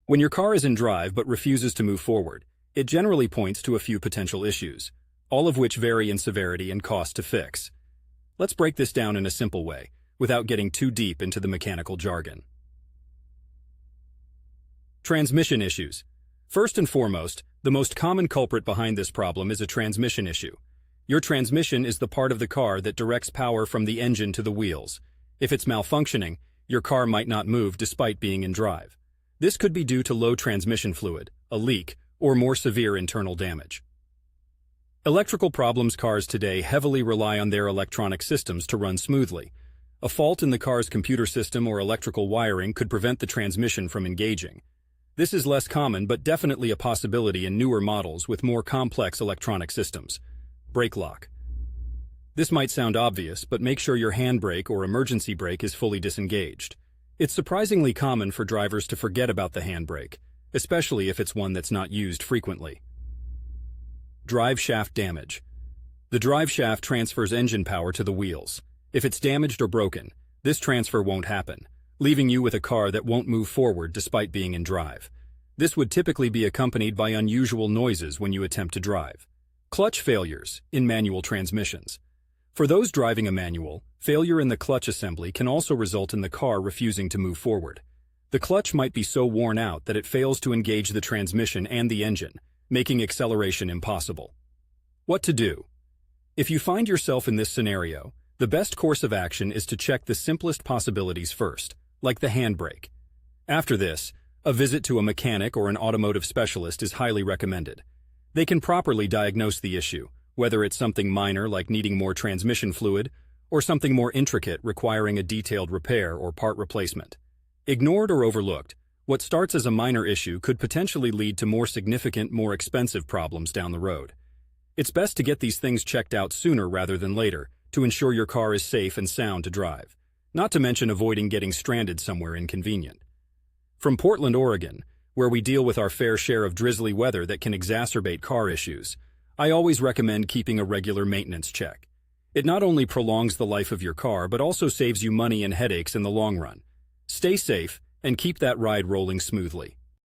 When your car is in drive but refuses to move forward, it generally points to a few potential issues, all of which vary in severity and cost to fix. Let's break this down in a simple way, without getting too deep into the mechanical jargon. Transmission issues. First and foremost, the most common culprit behind this problem is a transmission issue. Your transmission is the part of the car that directs power from the engine to the wheels. If it's malfunctioning, your car might not move despite being in drive. This could be due to low transmission fluid, a leak, or more severe internal damage. Electrical problems. Cars today heavily rely on their electronic systems to run smoothly. A fault in the car's computer system or electrical wiring could prevent the transmission from engaging. This is less common but definitely a possibility in newer models with more complex electronic systems. Brake lock. This might sound obvious, but make sure your handbrake or emergency brake is fully disengaged. It's surprisingly common for drivers to forget about the handbrake, especially if it's one that's not used frequently. Drive shaft damage. The drive shaft transfers engine power to the wheels. If it's damaged or broken, this transfer won't happen, leaving you with a car that won't move forward despite being in drive. This would typically be accompanied by unusual noises when you attempt to drive. Clutch failures in manual transmissions. For those driving a manual, failure in the clutch assembly can also result in the car refusing to move forward. The clutch might be so worn out that it fails to engage the transmission and the engine, making acceleration impossible. What to do? If you find yourself in this scenario, the best course of action is to check the simplest possibilities first, like the handbrake. After this, a visit to a mechanic or an automotive specialist is highly recommended. They can properly diagnose the issue, whether it's something minor like needing more transmission fluid, or something more intricate requiring a detailed repair or part replacement. Ignored or overlooked, what starts as a minor issue could potentially lead to more significant, more expensive problems down the road. It's best to get these things checked out sooner rather than later to ensure your car is safe and sound to drive, not to mention avoiding getting stranded somewhere inconvenient. From Portland, Oregon, where we deal with our fair share of drizzly weather that can exacerbate car issues, I always recommend keeping a regular maintenance check. It not only prolongs the life of your car, but also saves you money and headaches in the long run. Stay safe and keep that ride rolling smoothly.